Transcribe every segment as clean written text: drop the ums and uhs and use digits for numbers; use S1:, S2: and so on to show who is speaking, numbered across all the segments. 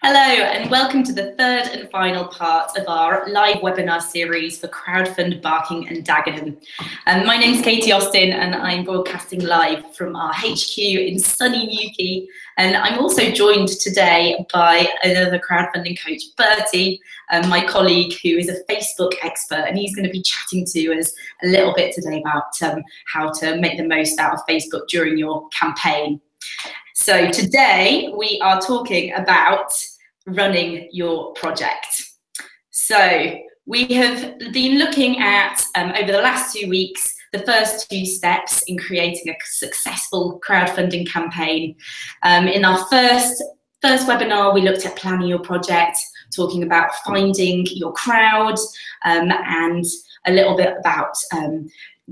S1: Hello and welcome to the third and final part of our live webinar series for Crowdfund Barking Dagenham. My name's Katie Austin and I'm broadcasting live from our HQ in sunny Newquay, and I'm also joined today by another crowdfunding coach, Bertie, my colleague who is a Facebook expert, and he's going to be chatting to us a little bit today about how to make the most out of Facebook during your campaign. So today we are talking about running your project. So we have been looking at, over the last 2 weeks, the first 2 steps in creating a successful crowdfunding campaign. In our first webinar, we looked at planning your project, talking about finding your crowd, and a little bit about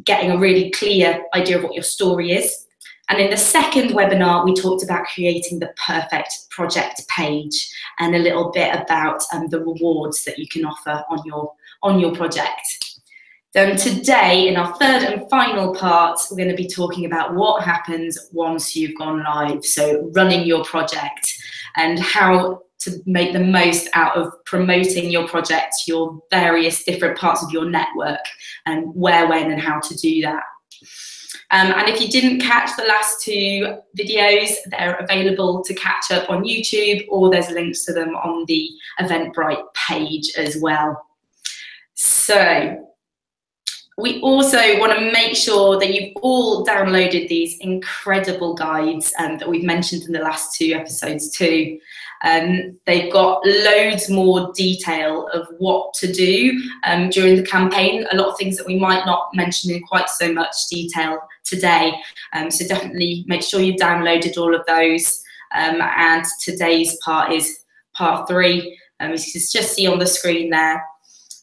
S1: getting a really clear idea of what your story is. And in the second webinar, we talked about creating the perfect project page and a little bit about the rewards that you can offer on your project. Then today, in our third and final part, we're going to be talking about what happens once you've gone live. So running your project and how to make the most out of promoting your project to your various different parts of your network, and where, when, and how to do that. And if you didn't catch the last 2 videos, they're available to catch up on YouTube, or there's links to them on the Eventbrite page as well. So we also want to make sure that you've all downloaded these incredible guides that we've mentioned in the last 2 episodes too. They've got loads more detail of what to do during the campaign, a lot of things that we might not mention in quite so much detail today. So definitely make sure you've downloaded all of those. And today's part is part 3, as you can just see on the screen there.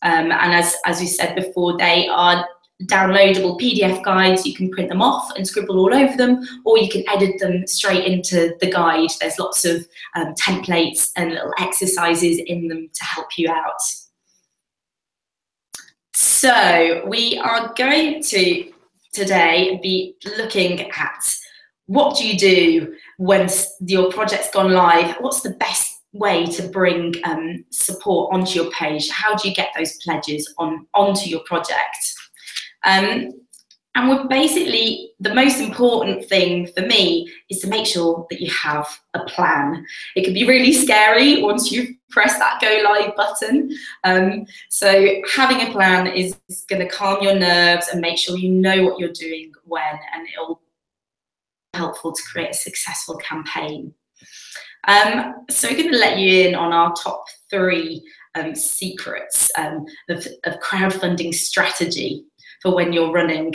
S1: And as we said before, they are downloadable PDF guides. You can print them off and scribble all over them, or you can edit them straight into the guide. There's lots of templates and little exercises in them to help you out. So we are going to today be looking at what do you do when your project's gone live. What's the best way to bring support onto your page? How do you get those pledges onto your project? And we're basically, the most important thing for me is to make sure that you have a plan. It can be really scary once you press that go live button. So having a plan is going to calm your nerves and make sure you know what you're doing when, and it'll be helpful to create a successful campaign. So we're going to let you in on our top 3 secrets of crowdfunding strategy for when you're running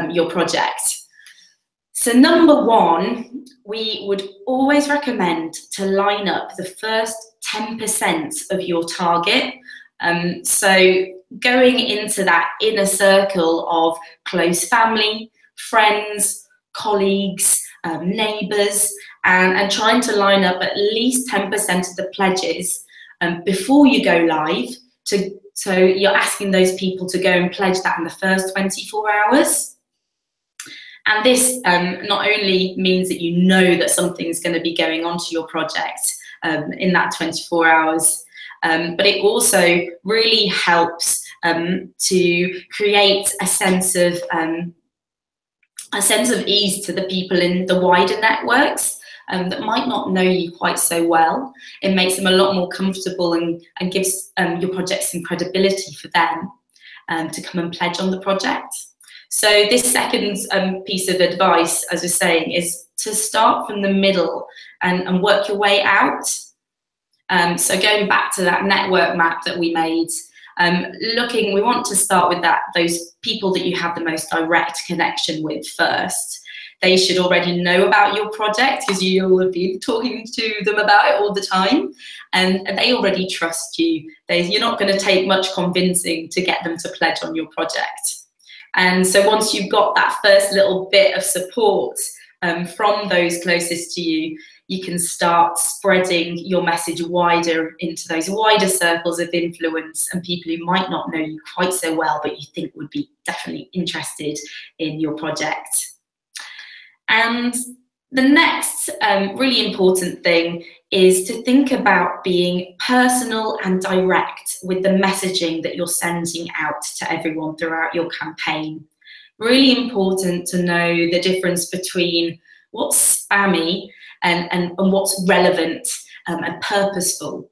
S1: your project. So number 1, we would always recommend to line up the first 10% of your target. So going into that inner circle of close family, friends, colleagues, neighbours, and trying to line up at least 10% of the pledges before you go live. So you're asking those people to go and pledge that in the first 24 hours. And this not only means that you know that something's going to be going onto your project in that 24 hours, but it also really helps to create a sense of ease to the people in the wider networks that might not know you quite so well. It makes them a lot more comfortable and gives your project some credibility for them to come and pledge on the project. So this second piece of advice, as we're saying, is to start from the middle and work your way out. So going back to that network map that we made, we want to start with those people that you have the most direct connection with first. They should already know about your project because you will have been talking to them about it all the time, and they already trust you. You're not going to take much convincing to get them to pledge on your project. And so once you've got that first little bit of support from those closest to you, you can start spreading your message wider into those wider circles of influence and people who might not know you quite so well, but you think would be definitely interested in your project. And The next really important thing is to think about being personal and direct with the messaging that you're sending out to everyone throughout your campaign. Really important to know the difference between what's spammy and what's relevant and purposeful.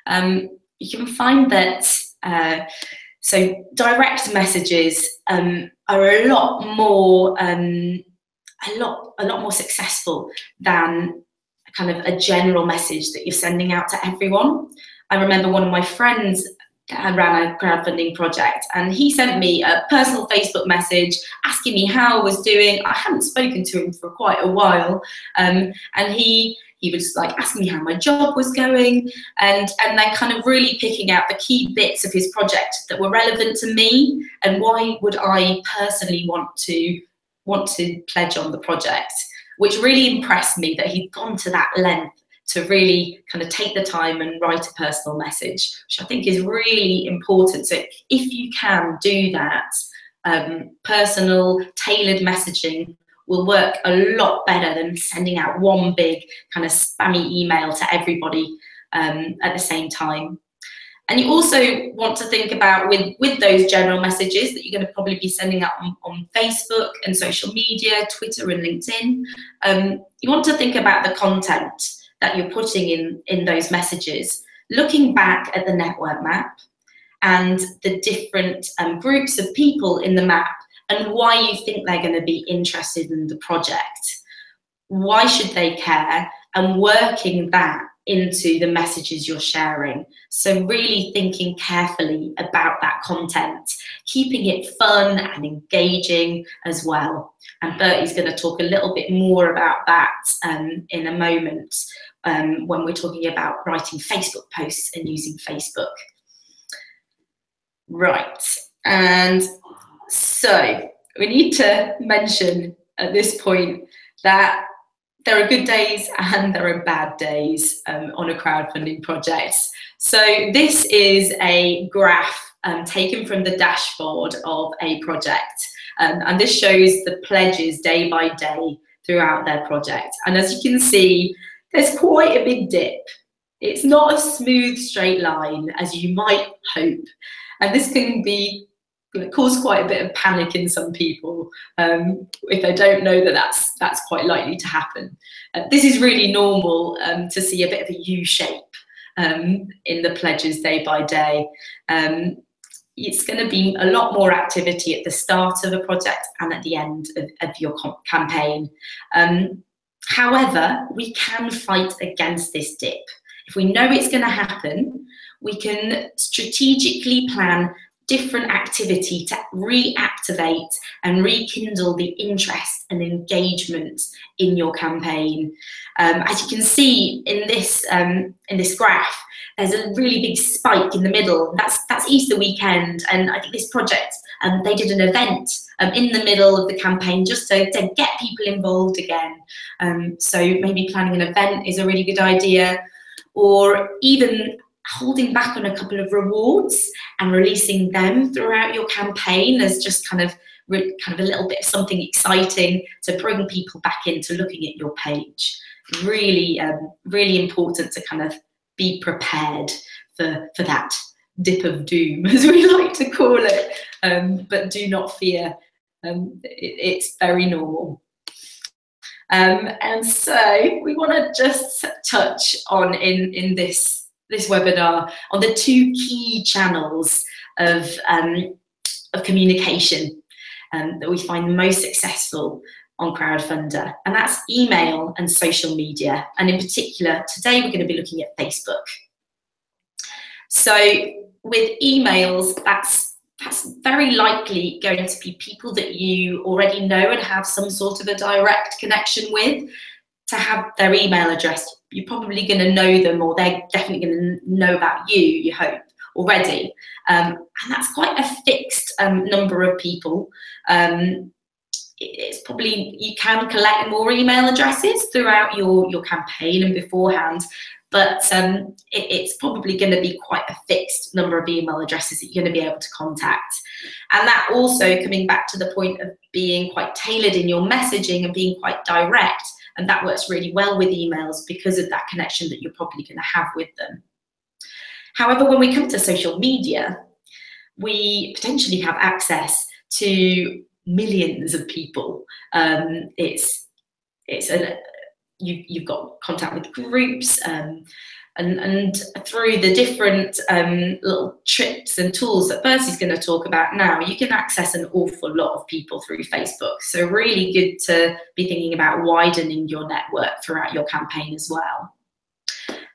S1: You can find that so direct messages are a lot more successful than kind of a general message that you're sending out to everyone. I remember one of my friends ran a crowdfunding project, and he sent me a personal Facebook message asking me how I was doing. I hadn't spoken to him for quite a while, and he was like asking me how my job was going, and then kind of really picking out the key bits of his project that were relevant to me, and why would I personally want to pledge on the project, which really impressed me that he'd gone to that length to really kind of take the time and write a personal message, which I think is really important. So if you can do that, personal, tailored messaging will work a lot better than sending out one big kind of spammy email to everybody at the same time. And you also want to think about with those general messages that you're going to probably be sending out on Facebook and social media, Twitter and LinkedIn. You want to think about the content that you're putting in those messages, looking back at the network map and the different groups of people in the map and why you think they're going to be interested in the project. Why should they care? And working that into the messages you're sharing. So really thinking carefully about that content, keeping it fun and engaging as well. And Bertie's going to talk a little bit more about that in a moment when we're talking about writing Facebook posts and using Facebook. Right, and so we need to mention at this point that there are good days and there are bad days on a crowdfunding project. So this is a graph taken from the dashboard of a project. And this shows the pledges day by day throughout their project. And as you can see, there's quite a big dip. It's not a smooth straight line as you might hope. And this can cause quite a bit of panic in some people if they don't know that that's quite likely to happen. This is really normal to see a bit of a U shape in the pledges day by day. It's going to be a lot more activity at the start of a project and at the end of your campaign. However, we can fight against this dip. If we know it's going to happen, we can strategically plan different activity to reactivate and rekindle the interest and engagement in your campaign. As you can see in this graph, there's a really big spike in the middle. That's Easter weekend, and I think this project, they did an event in the middle of the campaign just to get people involved again. So maybe planning an event is a really good idea, or even holding back on a couple of rewards and releasing them throughout your campaign as just kind of a little bit of something exciting to bring people back into looking at your page. Really, really important to kind of be prepared for that dip of doom, as we like to call it. But do not fear, it's very normal. And so we want to just touch on in this webinar on the two key channels of communication that we find most successful on Crowdfunder, and that's email and social media. And in particular, today we're going to be looking at Facebook. So with emails, that's very likely going to be people that you already know and have some sort of a direct connection with. To have their email address, you're probably going to know them, or they're definitely going to know about you hope, already. And that's quite a fixed number of people. It's probably, you can collect more email addresses throughout your campaign and beforehand, but it's probably going to be quite a fixed number of email addresses that you're going to be able to contact. And that also, coming back to the point of being quite tailored in your messaging and being quite direct, And that works really well with emails because of that connection that you're probably going to have with them. However, when we come to social media, we potentially have access to millions of people. You've got contact with groups, and through the different little tricks and tools that Bertie's going to talk about now, you can access an awful lot of people through Facebook. So really good to be thinking about widening your network throughout your campaign as well.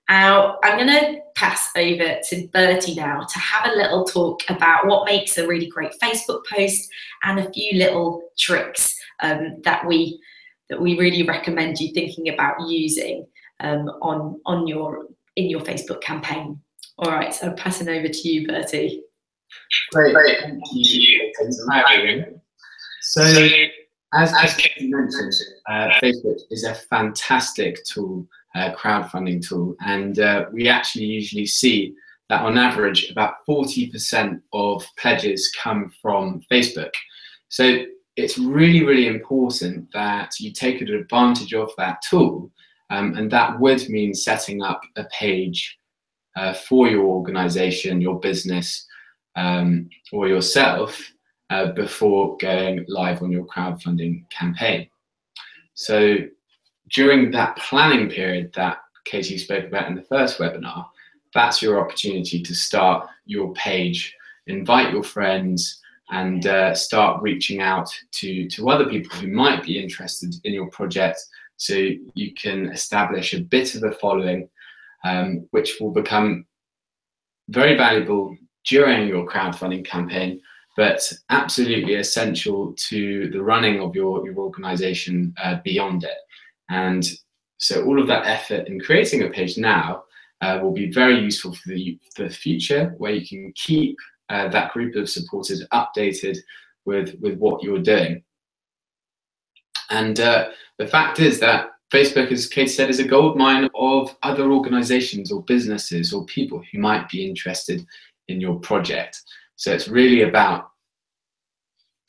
S1: Now, I'm going to pass over to Bertie now to have a little talk about what makes a really great Facebook post and a few little tricks that we really recommend you thinking about using in your Facebook campaign. All right, so I'm passing over to you, Bertie.
S2: Great, thank you. Hi, everyone. So, as Katie mentioned, Facebook is a fantastic tool, crowdfunding tool, and we actually usually see that on average about 40% of pledges come from Facebook. So it's really, really important that you take advantage of that tool, and that would mean setting up a page for your organization, your business, or yourself before going live on your crowdfunding campaign. So during that planning period that Katie spoke about in the first webinar, that's your opportunity to start your page, invite your friends, and start reaching out to other people who might be interested in your project, so you can establish a bit of a following, which will become very valuable during your crowdfunding campaign, but absolutely essential to the running of your organization beyond it. And so all of that effort in creating a page now will be very useful for the future, where you can keep that group of supporters updated with what you're doing. And the fact is that Facebook, as Kate said, is a goldmine of other organizations or businesses or people who might be interested in your project. So it's really about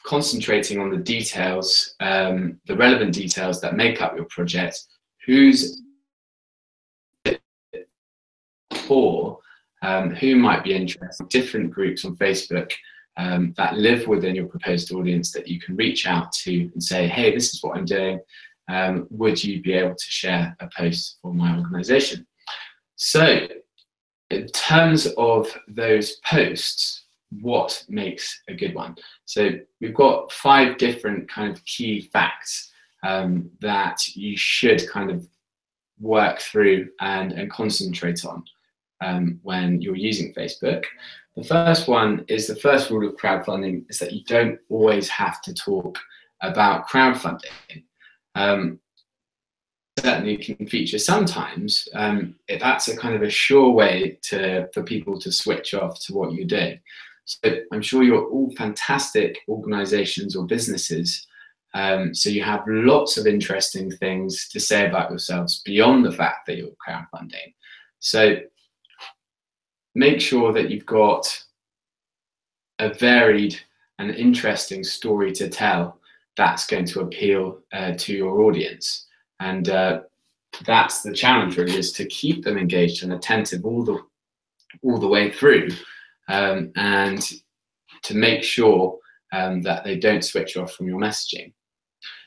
S2: concentrating on the details, the relevant details that make up your project, who's for, who might be interested, different groups on Facebook that live within your proposed audience that you can reach out to and say, hey, this is what I'm doing. Would you be able to share a post for my organization? So in terms of those posts, what makes a good one? So we've got 5 different kind of key facts that you should kind of work through and concentrate on when you're using Facebook. The first one is the first rule of crowdfunding is that you don't always have to talk about crowdfunding. Certainly can feature sometimes. That's a kind of a sure way for people to switch off to what you're doing. So I'm sure you're all fantastic organizations or businesses, so you have lots of interesting things to say about yourselves beyond the fact that you're crowdfunding. So make sure that you've got a varied and interesting story to tell that's going to appeal to your audience. And that's the challenge, really, is to keep them engaged and attentive all the way through, and to make sure that they don't switch off from your messaging.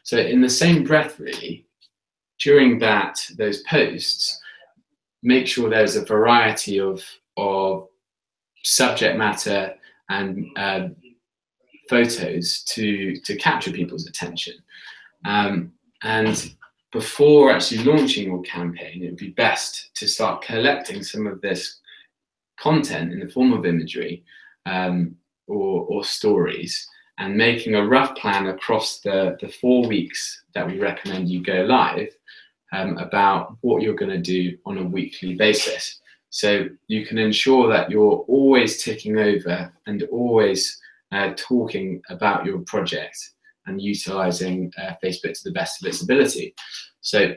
S2: So in the same breath, really, during those posts, make sure there's a variety of subject matter and photos to capture people's attention. And before actually launching your campaign, it would be best to start collecting some of this content in the form of imagery or stories, and making a rough plan across the 4 weeks that we recommend you go live about what you're going to do on a weekly basis. So you can ensure that you're always ticking over and always talking about your project and utilizing Facebook to the best of its ability. So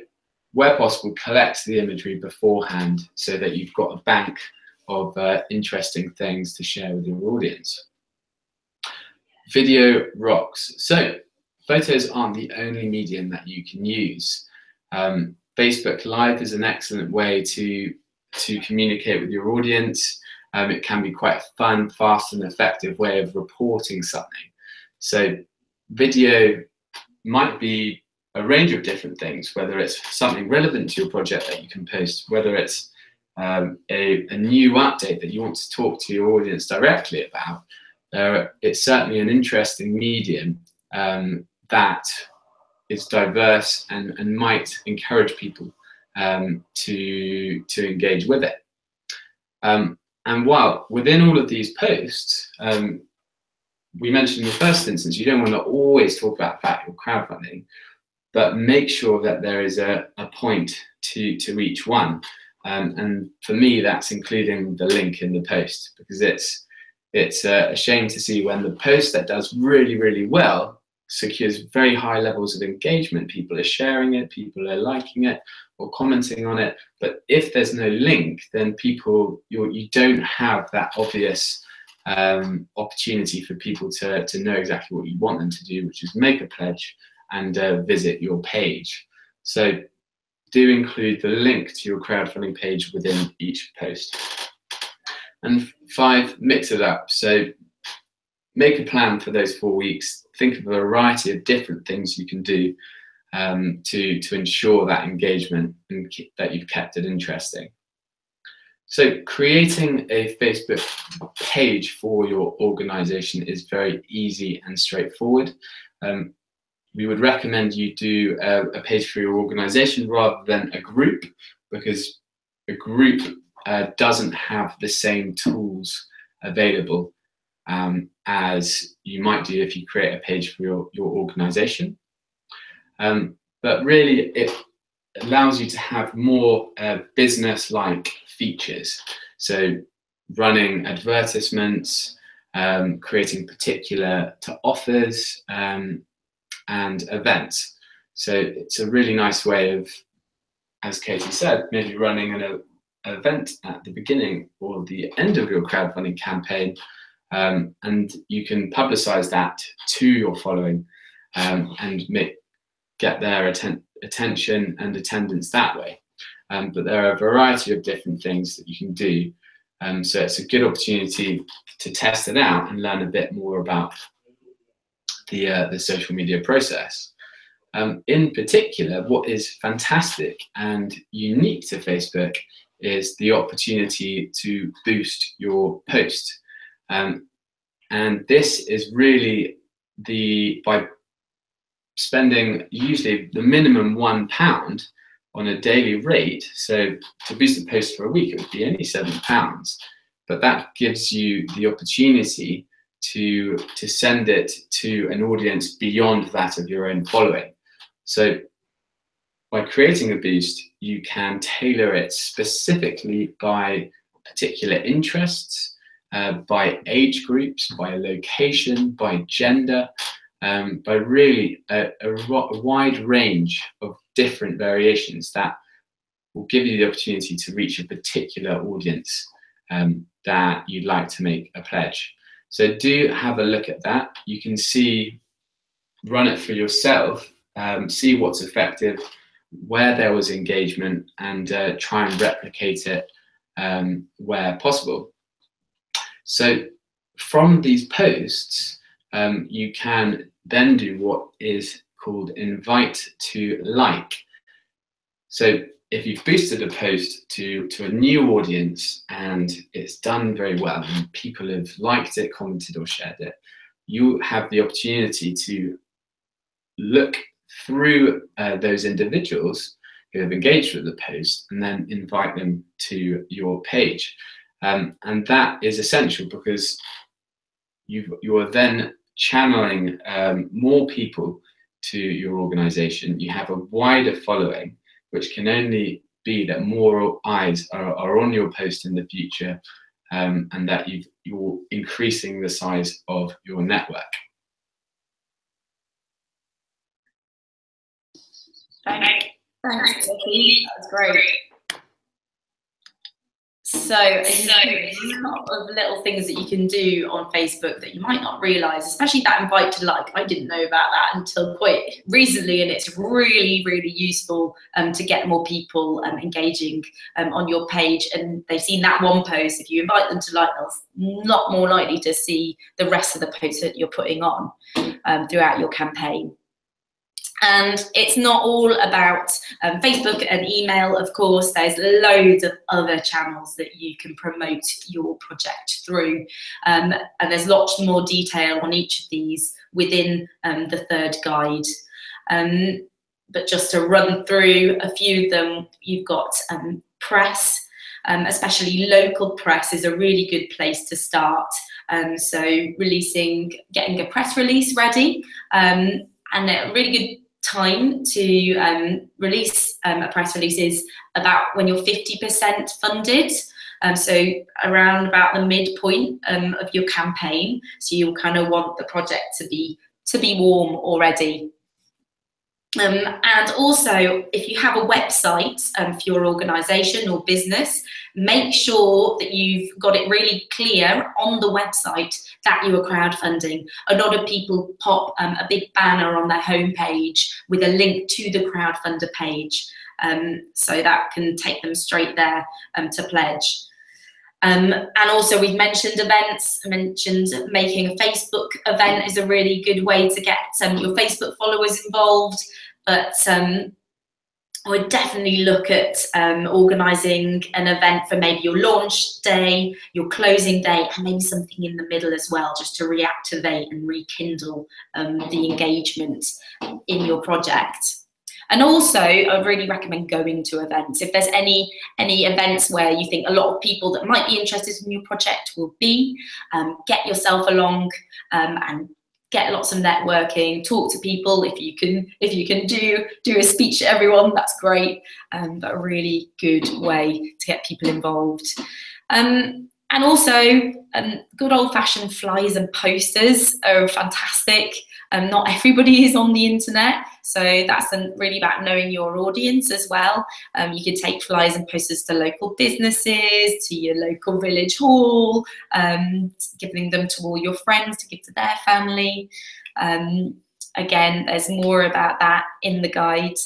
S2: where possible, collect the imagery beforehand so that you've got a bank of interesting things to share with your audience. Video rocks. So photos aren't the only medium that you can use. Facebook Live is an excellent way to communicate with your audience. It can be quite a fun, fast and effective way of reporting something. So video might be a range of different things, whether it's something relevant to your project that you can post, whether it's a new update that you want to talk to your audience directly about. It's certainly an interesting medium that is diverse and might encourage people to engage with it. And while within all of these posts, we mentioned in the first instance, you don't want to always talk about the fact you're crowdfunding, but make sure that there is a point to each one. And for me, that's including the link in the post, because it's a shame to see when the post that does really, really well secures very high levels of engagement. People are sharing it, people are liking it or commenting on it. But if there's no link, then you don't have that obvious opportunity for people to know exactly what you want them to do, which is make a pledge and visit your page. So do include the link to your crowdfunding page within each post. And 5, mix it up. So make a plan for those 4 weeks. Think of a variety of different things you can do to ensure that engagement and that you've kept it interesting. So creating a Facebook page for your organization is very easy and straightforward. We would recommend you do a page for your organization rather than a group, because a group doesn't have the same tools available as you might do if you create a page for your organization. But really, it allows you to have more business-like features. So running advertisements, creating particular offers, and events. So it's a really nice way of, as Katie said, maybe running an event at the beginning or the end of your crowdfunding campaign, and you can publicize that to your following and get their attention and attendance that way. But there are a variety of different things that you can do. So it's a good opportunity to test it out and learn a bit more about the social media process. In particular, what is fantastic and unique to Facebook is the opportunity to boost your post. And this is really by spending usually the minimum £1 on a daily rate. So to boost a post for a week, it would be only £7, but that gives you the opportunity to send it to an audience beyond that of your own following. So by creating a boost, you can tailor it specifically by particular interests, by age groups, by location, by gender, by really a wide range of different variations that will give you the opportunity to reach a particular audience that you'd like to make a pledge. So do have a look at that. You can run it for yourself, see what's effective, where there was engagement, and try and replicate it where possible. So from these posts, you can then do what is called invite to like. So if you've boosted a post to a new audience and it's done very well and people have liked it, commented or shared it, you have the opportunity to look through those individuals who have engaged with the post and then invite them to your page. And that is essential because you are then channeling more people to your organization. You have a wider following, which can only be that more eyes are on your post in the future, and that you're increasing the size of your network.
S1: Thanks, Becky. That was great. So there's a lot of little things that you can do on Facebook that you might not realise, especially that invite to like. I didn't know about that until quite recently, and it's really, really useful to get more people engaging on your page, and they've seen that one post. If you invite them to like, they're a lot more likely to see the rest of the posts that you're putting on throughout your campaign. And it's not all about Facebook and email, of course. There's loads of other channels that you can promote your project through. And there's lots more detail on each of these within the third guide. But just to run through a few of them, you've got press, especially local press is a really good place to start. So getting a press release ready, and a really good time to release a press release is about when you're 50% funded, so around about the midpoint of your campaign. So you'll kind of want the project to be warm already. And also, if you have a website for your organisation or business, make sure that you've got it really clear on the website that you are crowdfunding. A lot of people pop a big banner on their homepage with a link to the Crowdfunder page, so that can take them straight there to pledge. And also, we've mentioned events. I mentioned making a Facebook event is a really good way to get your Facebook followers involved. But I would definitely look at organising an event for maybe your launch day, your closing day, and maybe something in the middle as well, just to reactivate and rekindle the engagement in your project. And also, I really recommend going to events. If there's any events where you think a lot of people that might be interested in your project will be, get yourself along and get lots of networking, talk to people. If you can do a speech to everyone, that's great. But a really good way to get people involved. And also, good old-fashioned flyers and posters are fantastic. Not everybody is on the internet, so that's really about knowing your audience as well. You can take flyers and posters to local businesses, to your local village hall, giving them to all your friends to give to their family. Again, there's more about that in the guide.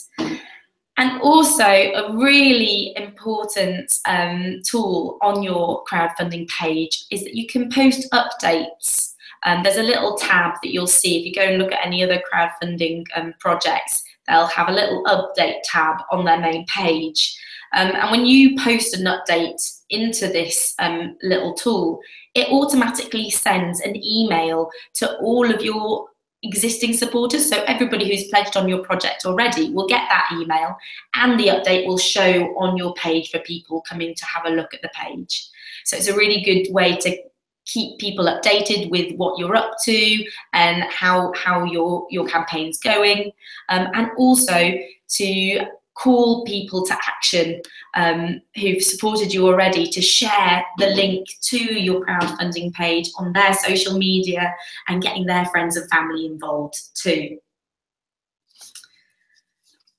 S1: And also, a really important tool on your crowdfunding page is that you can post updates. There's a little tab that you'll see if you go and look at any other crowdfunding projects. They'll have a little update tab on their main page. And when you post an update into this little tool, it automatically sends an email to all of your existing supporters. So everybody who's pledged on your project already will get that email, and the update will show on your page for people coming to have a look at the page. So it's a really good way to keep people updated with what you're up to and how your campaign's going, and also to call people to action who've supported you already, to share the link to your crowdfunding page on their social media and getting their friends and family involved too.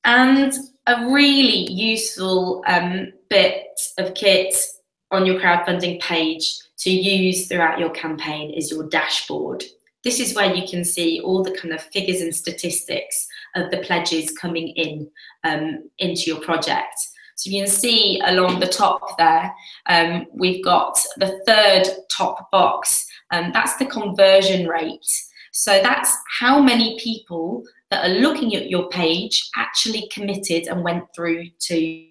S1: And a really useful bit of kit on your crowdfunding page to use throughout your campaign is your dashboard. This is where you can see all the kind of figures and statistics of the pledges coming in into your project. So you can see along the top there, we've got the third top box, that's the conversion rate. So that's how many people that are looking at your page actually committed and went through to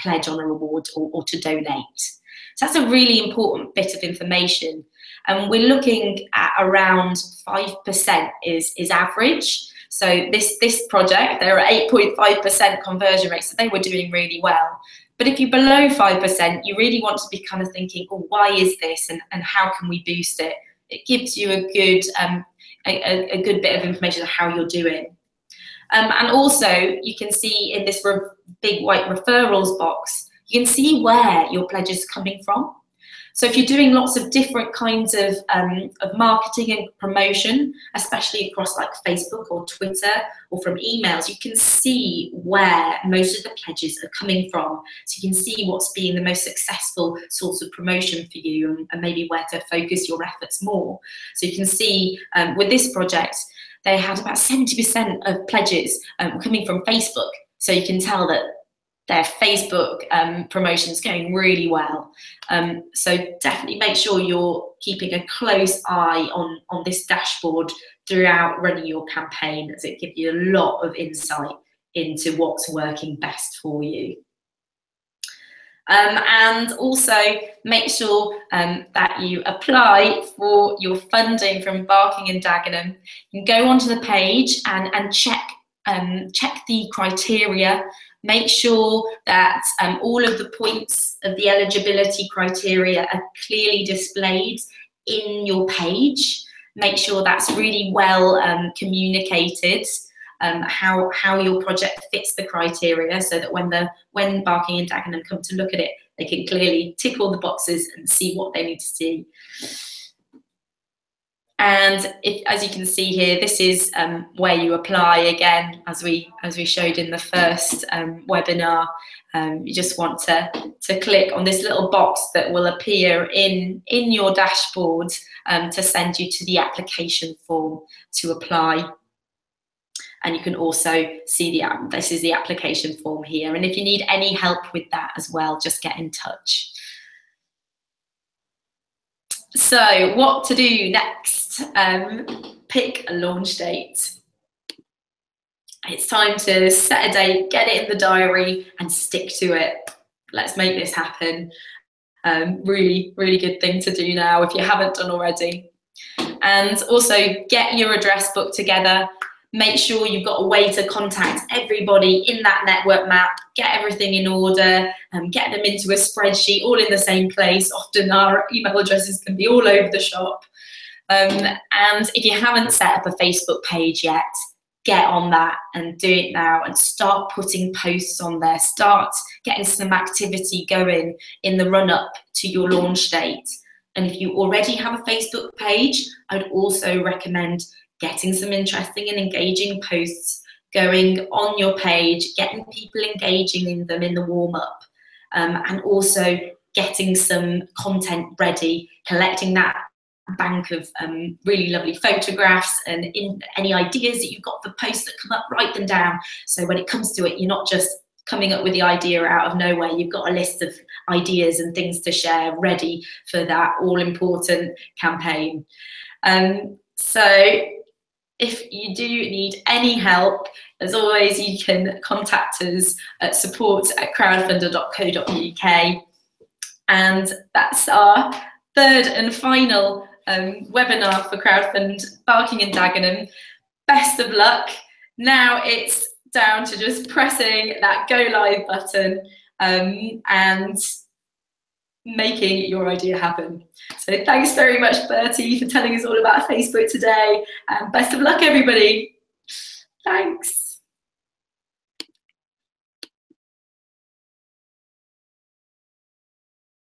S1: pledge on a reward or to donate. So that's a really important bit of information. And we're looking at around 5% is average. So this project, they're at 8.5% conversion rate, so they were doing really well. But if you're below 5%, you really want to be kind of thinking, oh, why is this and how can we boost it? It gives you a good bit of information on how you're doing. And also, you can see in this big white referrals box, you can see where your pledge is coming from. So if you're doing lots of different kinds of marketing and promotion, especially across like Facebook or Twitter or from emails, you can see where most of the pledges are coming from. So you can see what's being the most successful source of promotion for you, and maybe where to focus your efforts more. So you can see with this project, they had about 70% of pledges coming from Facebook. So you can tell that their Facebook promotion is going really well. So definitely make sure you're keeping a close eye on this dashboard throughout running your campaign, as it gives you a lot of insight into what's working best for you. And also make sure that you apply for your funding from Barking and Dagenham. You can go onto the page and check the criteria. Make sure that all of the points of the eligibility criteria are clearly displayed in your page. Make sure that's really well communicated, how your project fits the criteria, so that when Barking and Dagenham come to look at it, they can clearly tick all the boxes and see what they need to see. And as you can see here, this is where you apply again, as we showed in the first webinar. You just want to click on this little box that will appear in your dashboard to send you to the application form to apply. And you can also see this is the application form here. And if you need any help with that as well, just get in touch. So what to do next? Pick a launch date. It's time to set a date, get it in the diary and stick to it. Let's make this happen. Really, really good thing to do now if you haven't done already. And also get your address book together. Make sure you've got a way to contact everybody in that network map, get everything in order, get them into a spreadsheet, all in the same place. Often our email addresses can be all over the shop. And if you haven't set up a Facebook page yet, get on that and do it now and start putting posts on there. Start getting some activity going in the run-up to your launch date. And if you already have a Facebook page, I'd also recommend getting some interesting and engaging posts going on your page, getting people engaging in them in the warm-up, and also getting some content ready, collecting that bank of really lovely photographs and any ideas that you've got for posts that come up, write them down. So when it comes to it, you're not just coming up with the idea out of nowhere. You've got a list of ideas and things to share ready for that all-important campaign. So if you do need any help, as always, you can contact us at support@crowdfunder.co.uk. And that's our third and final webinar for Crowdfund Barking and Dagenham. Best of luck. Now it's down to just pressing that go live button and making your idea happen. So thanks very much, Bertie, for telling us all about Facebook today, and best of luck, everybody. Thanks.